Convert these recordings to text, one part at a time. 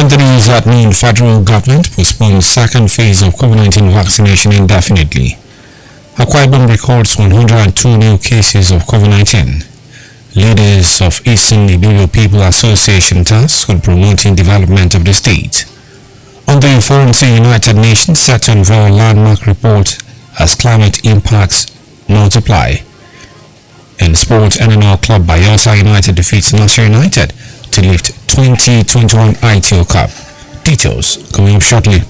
And the news that mean federal government postpones second phase of COVID-19 vaccination indefinitely. Akwa Ibom records 102 new cases of COVID-19. Leaders of Eastern Ibibio People Association tasked with promoting development of the state. On the Forum, the United Nations set to unveil a landmark report as climate impacts multiply. In sport, NNL club Bayelsa United defeats Nasarawa United to lift 2021 Aiteo Cup. Details coming up shortly.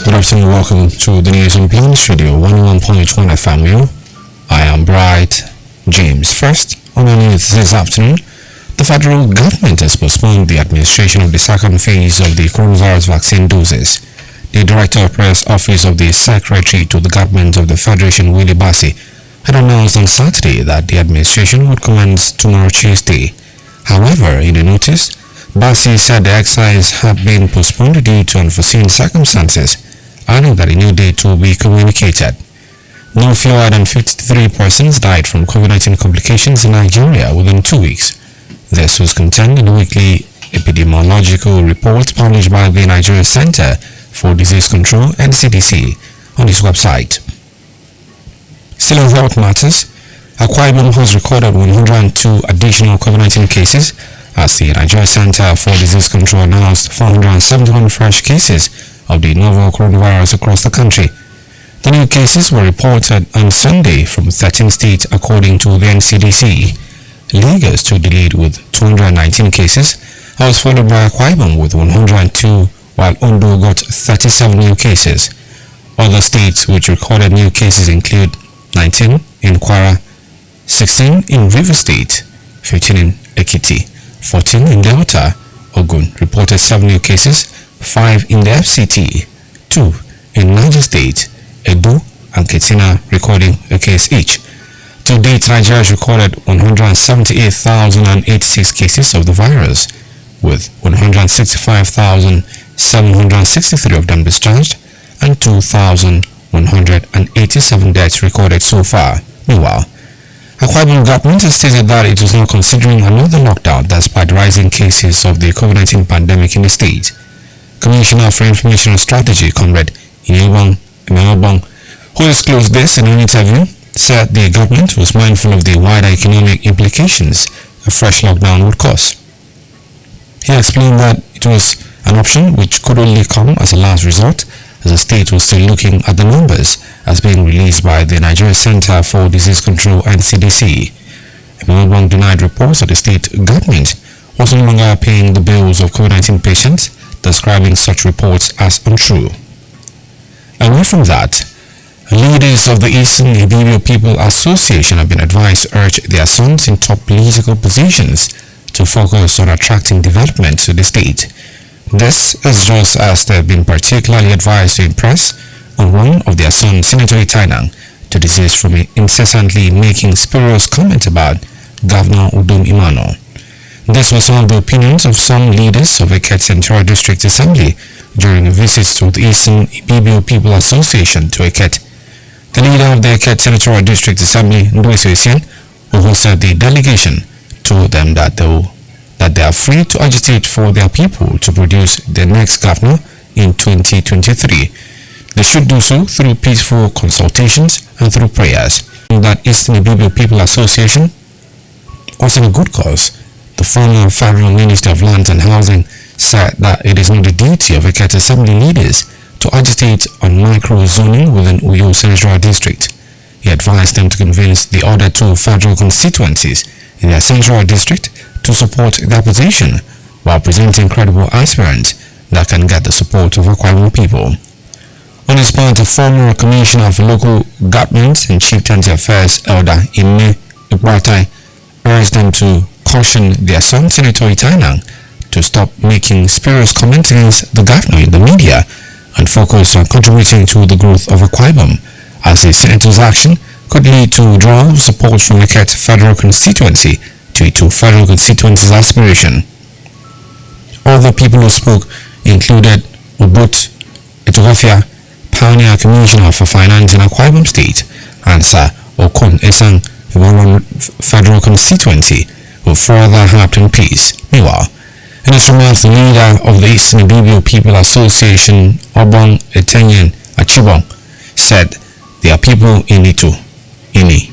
Good afternoon, welcome to the News and Plans Radio 101.1 FM. I am Bright James. First, on the news this afternoon, the federal government has postponed the administration of the second phase of the coronavirus vaccine doses. The Director of Press Office of the Secretary to the Government of the Federation, Willie Bassi, had announced on Saturday that the administration would commence tomorrow, Tuesday. However, in a notice, Bassi said the exercise had been postponed due to unforeseen circumstances, adding that a new date will be communicated. No fewer than 53 persons died from COVID-19 complications in Nigeria within 2 weeks. This was contained in a weekly epidemiological report published by the Nigeria Center for Disease Control and CDC on its website. Still in health matters, Akwa Ibom has recorded 102 additional COVID-19 cases as the Nigeria Center for Disease Control announced 471 fresh cases of the novel coronavirus across the country. The new cases were reported on Sunday from 13 states according to the NCDC. Lagos took the lead with 219 cases, was followed by Akwa Ibom with 102, while Ondo got 37 new cases. Other states which recorded new cases include 19 in Kwara, 16 in River State, 15 in Ekiti, 14 in Delta. Ogun reported 7 new cases, 5 in the FCT, 2 in Niger State, Edo and Katsina recording a case each. To date, Nigeria has recorded 178,086 cases of the virus, with 165,763 of them discharged and 2,187 deaths recorded so far. Meanwhile, Akwa Ibom government has stated that it was not considering another lockdown despite rising cases of the COVID-19 pandemic in the state. Commissioner for Information Strategy, Comrade Inyobong, who disclosed this in an interview, said the government was mindful of the wider economic implications a fresh lockdown would cause. He explained that it was an option which could only come as a last resort, as the state was still looking at the numbers as being released by the Nigeria Center for Disease Control and CDC. Inyobong denied reports that the state government was no longer paying the bills of COVID-19 patients, describing such reports as untrue. Away from that, leaders of the Eastern Ibibio People Association have been advised to urge their sons in top political positions to focus on attracting development to the state. This is just as they have been particularly advised to impress on one of their sons, Senator Aiteo, to desist from incessantly making spurious comments about Governor Udom Imano. This was one of the opinions of some leaders of Eket Central District Assembly during a visit to the Eastern Ibibio People Association to Eket. The leader of the Eket Senatorial District Assembly, Ndwese, who hosted the delegation, told them that they are free to agitate for their people to produce their next governor in 2023. They should do so through peaceful consultations and through prayers. That Eastern Ibibio People Association was in a good cause. The former Federal Minister of Land and Housing said that it is not the duty of Eket Assembly leaders to agitate on micro-zoning within Uyo Central District. He advised them to convince the other 2 federal constituencies in their Central District to support their position while presenting credible aspirants that can get the support of Akwa Ibom people. On his part, the former Commissioner for Local Government and Chieftaincy Affairs, Elder Ime Ikwatai, urged them to caution their son, Senator Aiteo, to stop making spurious comments against the governor in the media and focus on contributing to the growth of Akwa Ibom, as the senator's action could lead to withdrawal of support from Eket federal constituency to 2 federal constituencies aspiration. Other people who spoke included Ubut Etogafia, Pioneer Commissioner for Finance in Akwa Ibom State, and Sir Okon Esang, one federal constituency will further happen peace. Meanwhile, in his remarks, the leader of the Eastern Ibibio People Association, Aiteo Cup, said there are people in Itu, Ini,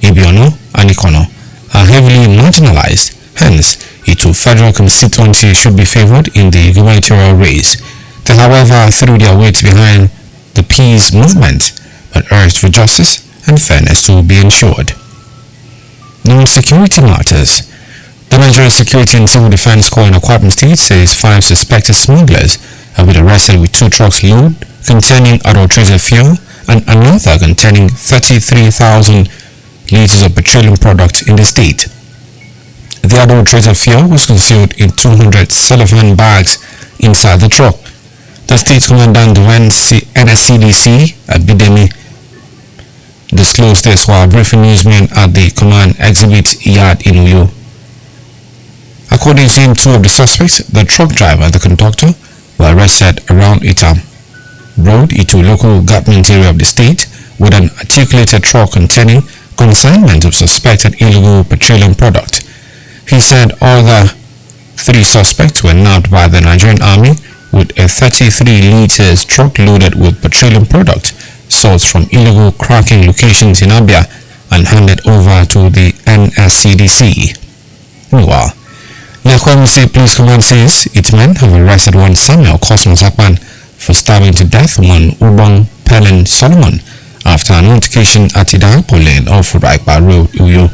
Ibiono, and Ikono are heavily marginalized. Hence, Itu federal constituency should be favored in the gubernatorial race. They, however, threw their weight behind the peace movement, but urged for justice and fairness to be ensured. Non-security matters. The Nigerian Security and Civil Defense Corps in Akwa Ibom State says 5 suspected smugglers have been arrested with 2 trucks load containing adulterated fuel and another containing 33,000 liters of petroleum product in the state. The adulterated fuel was concealed in 200 cellophane bags inside the truck. The state commandant of NSCDC, Abidemi, disclosed this while briefing newsmen at the command exhibit yard in Uyo. According to him, 2 of the suspects, the truck driver and the conductor, were arrested around Itam Road, Itu local government area of the state, with an articulated truck containing consignment of suspected illegal petroleum product. He said all the 3 suspects were nabbed by the Nigerian Army with a 33 liters truck loaded with petroleum product sourced from illegal cracking locations in Abia and handed over to the NSCDC. Meanwhile, the Akwa Ibom State Police Command says its men have arrested one Samuel Cosmos Akpan for stabbing to death one Ubong Pelin Solomon after an altercation at Idaho Lane off Raipa Road, Uyo.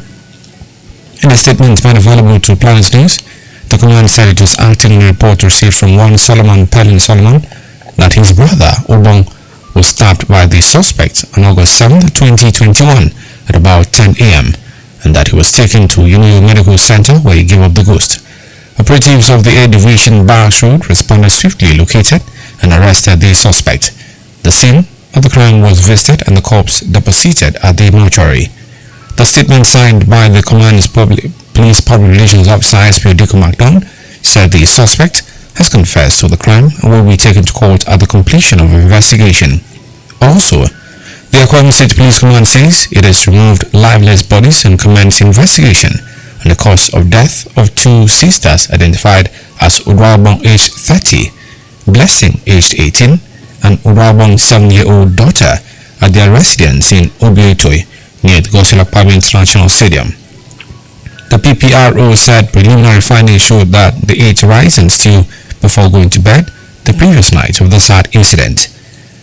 In a statement made available to Planet News, the command said it was acting on a report received from one Solomon Pelin Solomon that his brother Ubong was stabbed by the suspect on August 7, 2021 at about 10 a.m. and that he was taken to Unveil Medical Center where he gave up the ghost. Operatives of the A Division Barracks Road responded swiftly, located and arrested the suspect. The scene of the crime was visited and the corpse deposited at the mortuary. The statement signed by the command's police public relations officer SP Odiko MacDon said the suspect has confessed to the crime and will be taken to court at the completion of an investigation. Also, the Akwa Ibom State Police Command says it has removed lifeless bodies and commenced investigation on the cause of death of 2 sisters identified as Udwabong aged 30, Blessing aged 18, and Udwabong 7-year-old daughter at their residence in Obiotoi near the Gosilakpabi International Stadium. The PPRO said preliminary findings showed that the 8 rise and steal before going to bed the previous night of the sad incident.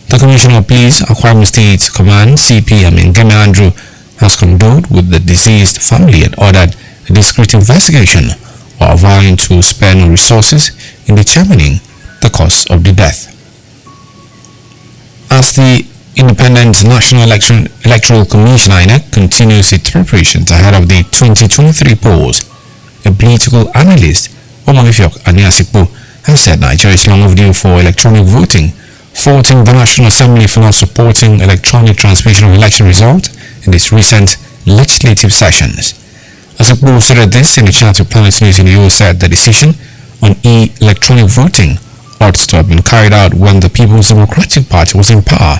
The Commissioner of Police, Akwa Ibom State Command, CP Amingeme Andrew, has condoled with the deceased family and ordered a discreet investigation while vowing to spare no resources in determining the cause of the death. As the Independent National Electoral Commission (INEC) continues its preparations ahead of the 2023 polls, a political analyst, Omoifyok Aniasikpo, has said Nigeria is long overdue for electronic voting, faulting the National Assembly for not supporting electronic transmission of election results in its recent legislative sessions. Asikpo said this in a chat with Planet News in the US, said the decision on electronic voting ought to have been carried out when the People's Democratic Party was in power,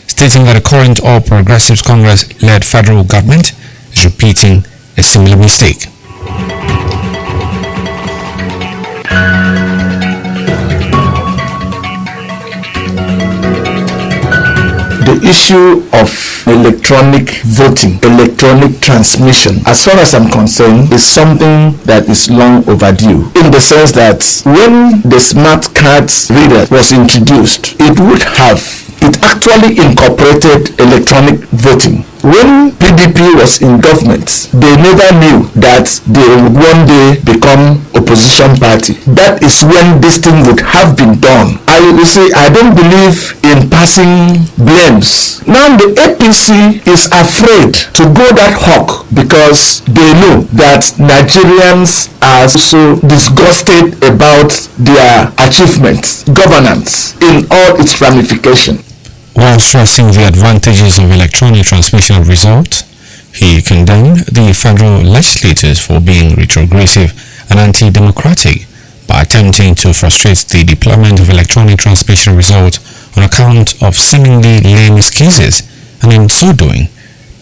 stating that the current All Progressives Congress-led federal government is repeating a similar mistake. The issue of electronic voting, electronic transmission, as far as I'm concerned, is something that is long overdue, in the sense that when the smart cards reader was introduced, it actually incorporated electronic voting. When PDP was in government, they never knew that they would one day become opposition party. That is when this thing would have been done. I don't believe in passing blames. Now the APC is afraid to go that hawk because they know that Nigerians are so disgusted about their achievements, governance in all its ramifications. While stressing the advantages of electronic transmission of results, he condemned the federal legislators for being retrogressive and anti-democratic by attempting to frustrate the deployment of electronic transmission results on account of seemingly lame excuses, and in so doing,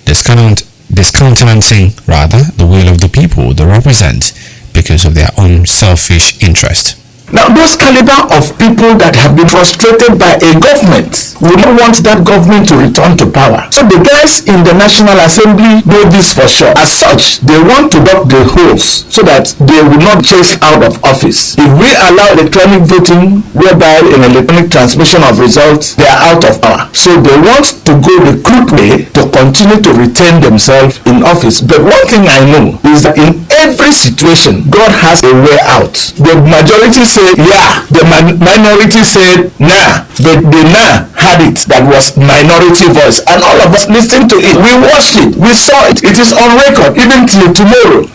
discount discountenancing, rather, the will of the people they represent because of their own selfish interest. Now, those caliber of people that have been frustrated by a government will not want that government to return to power. So the guys in the National Assembly know this for sure. As such, they want to block the holes so that they will not chase out of office. If we allow electronic voting, whereby an electronic transmission of results, they are out of power. So they want to go the quick way to continue to retain themselves in office. But one thing I know is that in every situation, God has a way out. The majority say yeah, the minority said nah, but the nah had it that was minority voice, and all of us listened to it. We watched it, we saw it. It is on record even till tomorrow.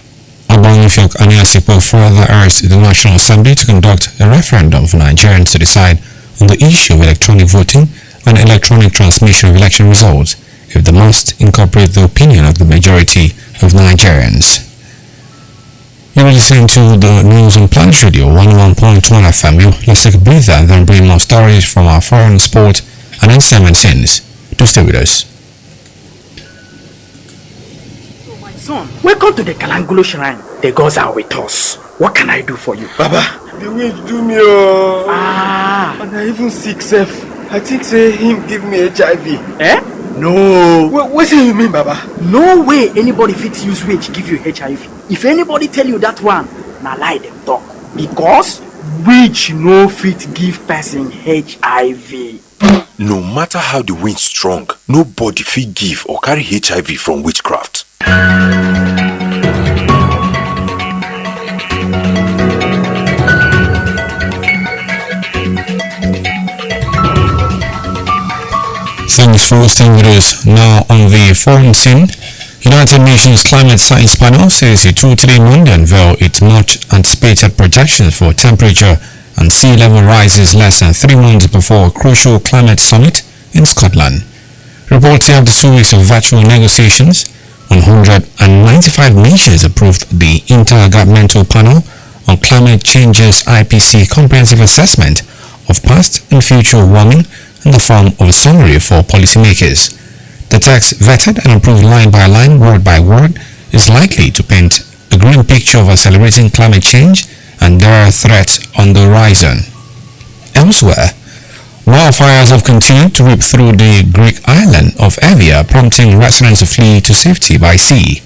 Obonifok Aniasipo further urged the National Assembly to conduct a referendum for Nigerians to decide on the issue of electronic voting and electronic transmission of election results if they must incorporate the opinion of the majority of Nigerians. You're listening to the News on Planet Radio 101.1 FM. Let's take a breather and then bring more stories from our foreign, sport and entertainment scenes. Do stay with us. So my son, welcome to the Kalangulo Shrine. The gods are with us. What can I do for you? Baba, the witch do me and I even sick self. I think say him give me HIV. Eh? No. What do you mean, Baba? No way anybody fit use witch give you HIV. If anybody tell you that one, na lie them talk. Because witch no fit give person HIV. No matter how the wind strong, nobody fit give or carry HIV from witchcraft. Thanks for staying with us. Now on the foreign scene, United Nations Climate Science Panel says it will today Monday unveil its much anticipated projections for temperature and sea level rises less than 3 months before a crucial climate summit in Scotland. Reportedly after 2 weeks of virtual negotiations, 195 nations approved the Intergovernmental Panel on Climate Change's IPC Comprehensive Assessment of Past and Future Warming in the form of a summary for policymakers. The text, vetted and approved line by line, word by word, is likely to paint a grim picture of accelerating climate change and there are threats on the horizon. Elsewhere, wildfires have continued to rip through the Greek island of Evia, prompting residents to flee to safety by sea.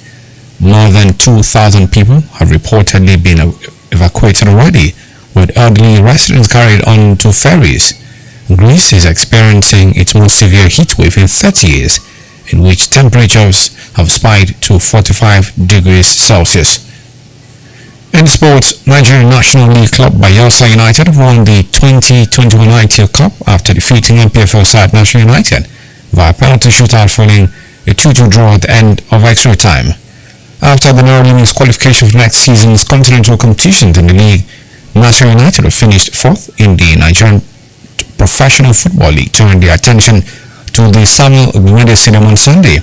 More than 2,000 people have reportedly been evacuated already, with elderly residents carried on to ferries. Greece is experiencing its most severe heat wave in 30 years, in which temperatures have spiked to 45 degrees Celsius. In sports, Nigerian National League club Bayelsa United won the 2021 Aiteo Cup after defeating MPFL side Nasarawa United via penalty shootout following a 2-2 draw at the end of extra time. After the narrowly missed qualification for next season's continental competitions in the league, Nasarawa United finished 4th in the Nigerian Professional Football League, turning their attention to the Samuel Ogumede Stadium on Sunday.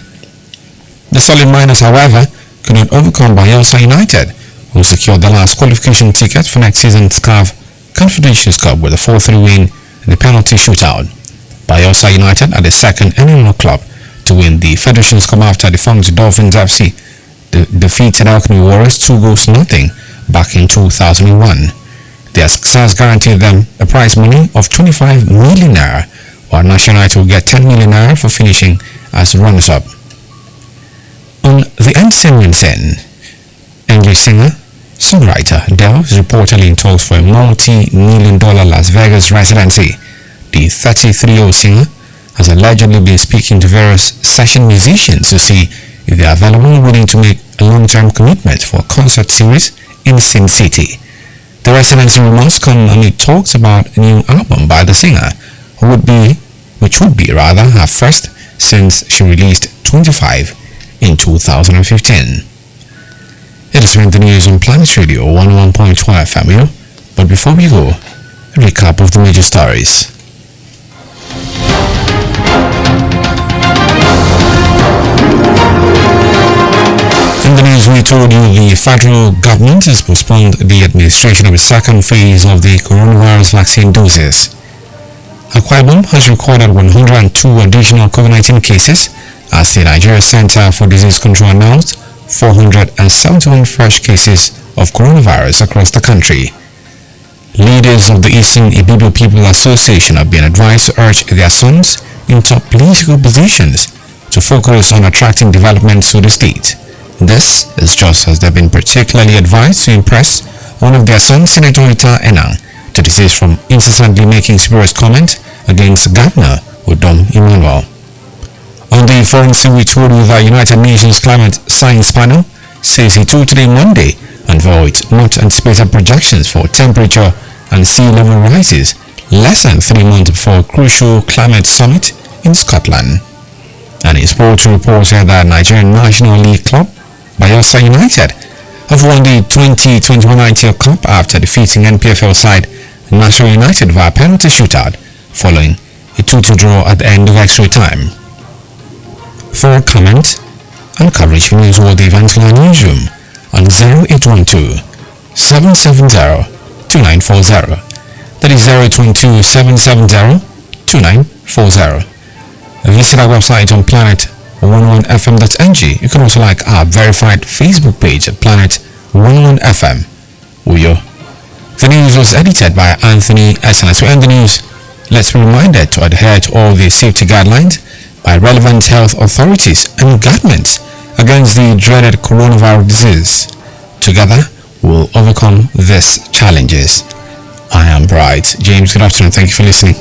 The solid miners, however, could not overcome Bayelsa United, who secured the last qualification ticket for next season's CAF Confederations Cup with a 4-3 win in the penalty shootout. Bayelsa United are the second NNL club to win the Federations Cup after defunct Dolphins FC defeated Alchemy Warriors 2-0 back in 2001. Their success guaranteed them a prize money of 25 million naira, while National United will get 10 million naira for finishing as runners-up. On the entertainment scene, English singer, songwriter Adele is reportedly in talks for a multi-million-dollar Las Vegas residency. The 33-year-old singer has allegedly been speaking to various session musicians to see if they are available and willing to make a long-term commitment for a concert series in Sin City. The residency rumors come amid talks about a new album by the singer, which would be her first since she released 25 in 2015. It has been the news on Planet Radio 101.1 FM. But before we go, a recap of the major stories. In the news, we told you the federal government has postponed the administration of the second phase of the coronavirus vaccine doses. Akwa Ibom has recorded 102 additional COVID-19 cases as the Nigeria Center for Disease Control announced 471 fresh cases of coronavirus across the country. Leaders of the Eastern Ibibio People Association have been advised to urge their sons in top political positions to focus on attracting developments to the state. This is just as they've been particularly advised to impress one of their sons, Senator Aiteo Cup, to desist from incessantly making spurious comment against Governor Udom Emmanuel. On the foreign scene, we toured with our United Nations Climate Science Panel, says he told today Monday unveiled not anticipated projections for temperature and sea level rises less than 3 months before a crucial climate summit in Scotland. And in sport reports here that Nigerian National League club Bayelsa United have won the 2021 Aiteo Cup after defeating NPFL side Nasarawa United via penalty shootout following a 2-2 draw at the end of extra time. For a comment and coverage, news world events line newsroom on 0812 770 2940. That is 0812 770 2940. Visit our website on planet101fm.ng. You can also like our verified Facebook page at Planet101FM. Uyo. The news was edited by Anthony Essen. As we end the news, let's be reminded to adhere to all the safety guidelines by relevant health authorities and governments against the dreaded coronavirus disease. Together, we'll overcome these challenges. I am Bright James. Good afternoon. Thank you for listening.